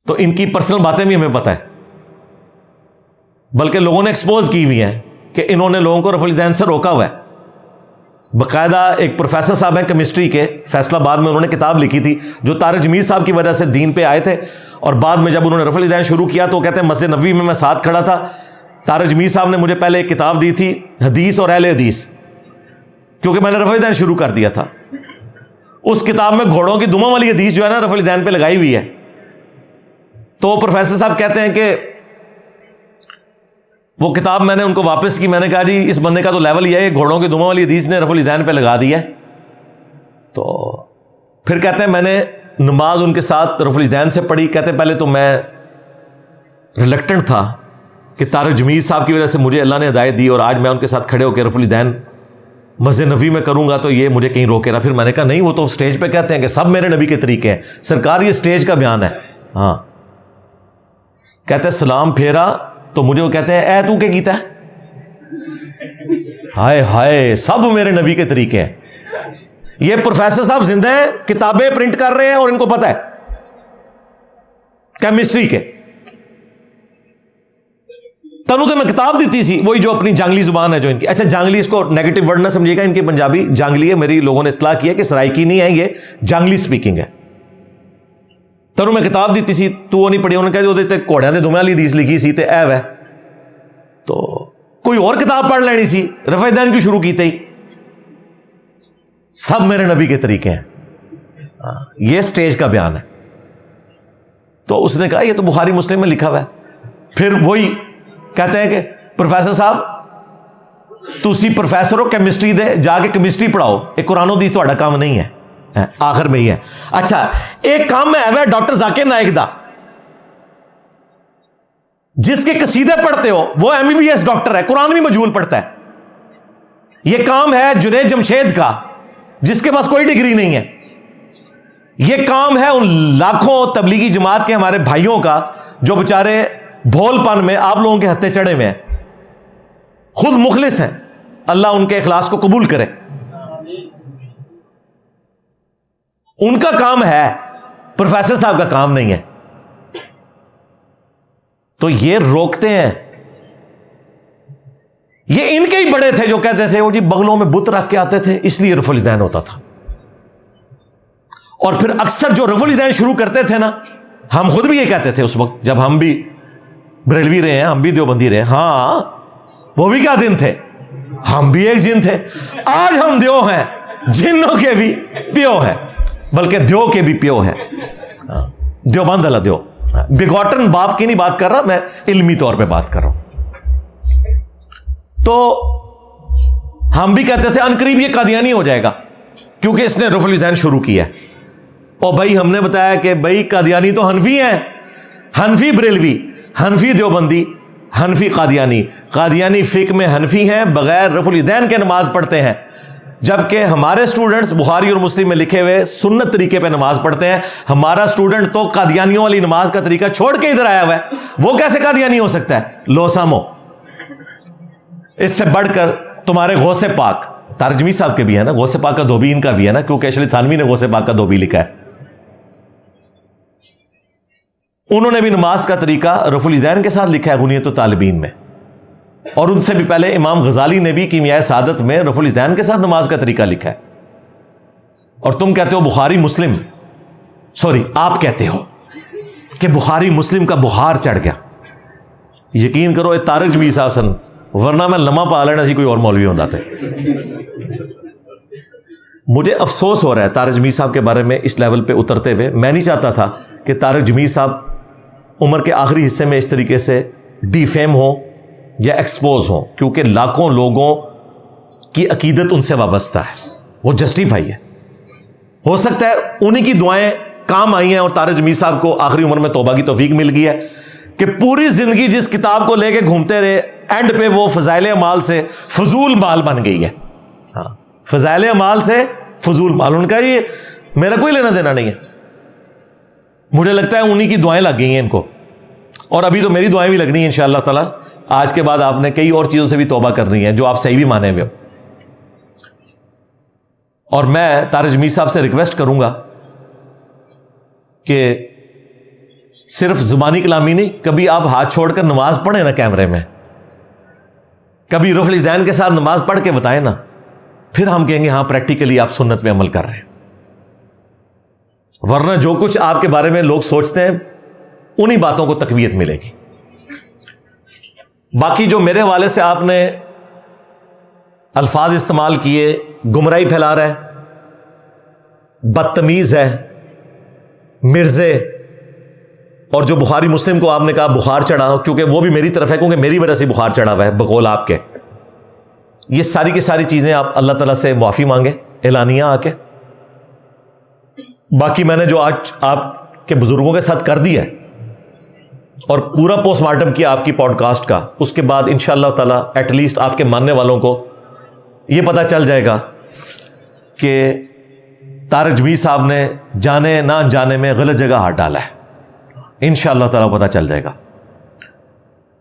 تو ان کی پرسنل باتیں بھی ہمیں پتہ ہے، بلکہ لوگوں نے ایکسپوز کی ہوئی ہیں کہ انہوں نے لوگوں کو رفع الدین سے روکا ہوا ہے۔ باقاعدہ ایک پروفیسر صاحب ہیں کیمسٹری کے فیصل آباد میں، انہوں نے کتاب لکھی تھی جو طارق جمیل صاحب کی وجہ سے دین پہ آئے تھے، اور بعد میں جب انہوں نے رفع الدین شروع کیا تو کہتے ہیں مسجد نبوی میں ساتھ کھڑا تھا، طارق جمیل صاحب نے مجھے پہلے ایک کتاب دی تھی حدیث اور اہل حدیث، کیونکہ میں نے رفع الدین شروع کر دیا تھا۔ اس کتاب میں گھوڑوں کی دموں والی حدیث جو ہے نا رفع الدین پہ لگائی ہوئی ہے۔ تو پروفیسر صاحب کہتے ہیں کہ وہ کتاب میں نے ان کو واپس کی، میں نے کہا جی اس بندے کا تو لیول یہ ہے کہ گھوڑوں کی دموں والی حدیث نے رفع الدین پہ لگا دی ہے۔ تو پھر کہتے ہیں میں نے نماز ان کے ساتھ رفع الدین سے پڑھی، کہتے ہیں پہلے تو میں ریلیکٹنٹ تھا کہ طارق جمیل صاحب کی وجہ سے مجھے اللہ نے ہدایت دی، اور آج میں ان کے ساتھ کھڑے ہو کے رفع الدین مسجد نبوی میں کروں گا تو یہ مجھے کہیں روکے رہا۔ پھر میں نے کہا نہیں، وہ تو اسٹیج پہ کہتے ہیں کہ سب میرے نبی کے طریقے ہیں، سرکار یہ اسٹیج کا بیان ہے۔ ہاں کہتے ہیں سلام پھیرا تو مجھے وہ کہتے ہیں اے تو کیا کیتا ہے، ہائے ہائے سب میرے نبی کے طریقے ہیں۔ یہ پروفیسر صاحب زندہ ہیں، کتابیں پرنٹ کر رہے ہیں، اور ان کو پتہ ہے کیمسٹری کے۔ تنو تو میں کتاب دیتی سی، وہی جو اپنی جانگلی زبان ہے جو ان کی، اچھا جانگلی اس کو نیگیٹو ورڈ نہ سمجھیے گا، ان کی پنجابی جانگلی ہے، میری لوگوں نے اصلاح کیا کہ سرائکی نہیں ہے، یہ جانگلی سپیکنگ ہے۔ تنو میں کتاب دیتی سی، تو وہ نہیں پڑھی، انہوں نے کہا جو گھوڑیاں دے دمیں والی حدیث لکھی سی تے اے ہے، تو کوئی اور کتاب پڑھ لینی سی، رفع الدین کیوں شروع کیتے ہی، سب میرے نبی کے طریقے ہیں، یہ سٹیج کا بیان ہے۔ تو اس نے کہا یہ تو بخاری مسلم میں لکھا ہوا ہے۔ پھر وہی کہتے ہیں کہ پروفیسر صاحب تسی پروفیسر ہو کیمسٹری دے، جا کے کیمسٹری پڑھاؤ، ایک قرآن و حدیث تہاڈا کام نہیں ہے، آخر میں ہی ہے۔ اچھا ایک کام میں ہے ڈاکٹر ذاکر نائک دا، جس کے قصیدے پڑھتے ہو وہ MBBS ڈاکٹر ہے، قرآن بھی مجہول پڑھتا ہے۔ یہ کام ہے جنید جمشید کا جس کے پاس کوئی ڈگری نہیں ہے۔ یہ کام ہے ان لاکھوں تبلیغی جماعت کے ہمارے بھائیوں کا جو بےچارے بھول پن میں آپ لوگوں کے ہتھے چڑھے ہوئے ہیں، خود مخلص ہیں، اللہ ان کے اخلاص کو قبول کرے۔ ان کا کام ہے، پروفیسر صاحب کا کام نہیں ہے۔ تو یہ روکتے ہیں۔ یہ ان کے ہی بڑے تھے جو کہتے تھے وہ جی بغلوں میں بت رکھ کے آتے تھے اس لیے رفع الدین ہوتا تھا۔ اور پھر اکثر جو رفع الدین شروع کرتے تھے نا، ہم خود بھی یہ کہتے تھے اس وقت جب ہم بھی بریلوی رہے ہیں، ہم بھی دیوبندی رہے ہیں، ہاں وہ بھی کیا دن تھے، ہم بھی ایک جن تھے۔ آج ہم دیو ہیں، جنوں کے بھی پیو ہیں، بلکہ دیو کے بھی پیو ہے، دیوبند اللہ دیو۔ بگوٹن باپ کی نہیں بات کر رہا میں، علمی طور پہ بات کر رہا ہوں۔ تو ہم بھی کہتے تھے ان قریب یہ قادیانی ہو جائے گا کیونکہ اس نے رفع الدین شروع کیا ہے۔ اور بھائی ہم نے بتایا کہ بھائی قادیانی تو حنفی ہیں، حنفی بریلوی، حنفی دیوبندی، حنفی قادیانی۔ قادیانی فقہ میں حنفی ہیں، بغیر رفع الدین کے نماز پڑھتے ہیں، جبکہ ہمارے سٹوڈنٹس بخاری اور مسلم میں لکھے ہوئے سنت طریقے پہ نماز پڑھتے ہیں۔ ہمارا سٹوڈنٹ تو قادیانیوں والی نماز کا طریقہ چھوڑ کے ادھر آیا ہوا ہے، وہ کیسے قادیانی ہو سکتا ہے؟ لو سامو، اس سے بڑھ کر تمہارے غوث پاک طارق جمیل صاحب کے بھی ہے نا، غوث پاک کا دھوبی ان کا بھی ہے نا، کیونکہ اشرف تھانوی نے غوث پاک کا دھوبی لکھا ہے۔ انہوں نے بھی نماز کا طریقہ رفع الدین کے ساتھ لکھا ہے غنیۃ الطالبین میں، اور ان سے بھی پہلے امام غزالی نے بھی کیمیائے سعادت میں رفع الدین کے ساتھ نماز کا طریقہ لکھا ہے۔ اور تم کہتے ہو بخاری مسلم، سوری آپ کہتے ہو کہ بخاری مسلم کا بخار چڑھ گیا۔ یقین کرو یہ طارق جمیل صاحب سن، ورنہ میں لمحہ پا لینا سی کوئی اور مولوی ہوتا تھے۔ مجھے افسوس ہو رہا ہے طارق جمیل صاحب کے بارے میں اس لیول پہ اترتے ہوئے۔ میں نہیں چاہتا تھا کہ طارق جمیل صاحب عمر کے آخری حصے میں اس طریقے سے ڈی فیم ہو یا ایکسپوز ہوں، کیونکہ لاکھوں لوگوں کی عقیدت ان سے وابستہ ہے، وہ جسٹیفائی ہے۔ ہو سکتا ہے انہی کی دعائیں کام آئی ہیں اور طارق جمیل صاحب کو آخری عمر میں توبہ کی توفیق مل گئی ہے کہ پوری زندگی جس کتاب کو لے کے گھومتے رہے، اینڈ پہ وہ فضائل اعمال سے فضول مال بن گئی ہے۔ ہاں فضائل اعمال سے فضول مال، ان کا یہ میرا کوئی لینا دینا نہیں ہے۔ مجھے لگتا ہے انہی کی دعائیں لگ گئی ہیں ان کو، اور ابھی تو میری دعائیں بھی لگنی ہیں انشاءاللہ تعالی۔ آج کے بعد آپ نے کئی اور چیزوں سے بھی توبہ کرنی ہے جو آپ صحیح بھی مانے ہوئے ہو۔ اور میں طارق جمیل صاحب سے ریکویسٹ کروں گا کہ صرف زبانی کلامی نہیں, کبھی آپ ہاتھ چھوڑ کر نماز پڑھیں نا کیمرے میں, کبھی رفع الیدین کے ساتھ نماز پڑھ کے بتائیں نا, پھر ہم کہیں گے ہاں پریکٹیکلی آپ سنت میں عمل کر رہے ہیں. ورنہ جو کچھ آپ کے بارے میں لوگ سوچتے ہیں انہی باتوں کو تقویت ملے گی. باقی جو میرے حوالے سے آپ نے الفاظ استعمال کیے, گمراہی پھیلا رہا ہے, بدتمیز ہے, مرزے, اور جو بخاری مسلم کو آپ نے کہا بخار چڑھا, کیونکہ وہ بھی میری طرف ہے, کیونکہ میری وجہ سے بخار چڑھا ہوا ہے بقول آپ کے. یہ ساری کی ساری چیزیں آپ اللہ تعالیٰ سے معافی مانگے اعلانیہ آ کے. باقی میں نے جو آج آپ کے بزرگوں کے ساتھ کر دیا ہے اور پورا پوسٹ مارٹم کیا آپ کی پوڈ کاسٹ کا, اس کے بعد انشاءاللہ تعالیٰ ایٹ لیسٹ آپ کے ماننے والوں کو یہ پتہ چل جائے گا کہ طارق جمیل صاحب نے جانے نہ جانے میں غلط جگہ ہاتھ ڈالا ہے. انشاءاللہ تعالیٰ پتہ چل جائے گا.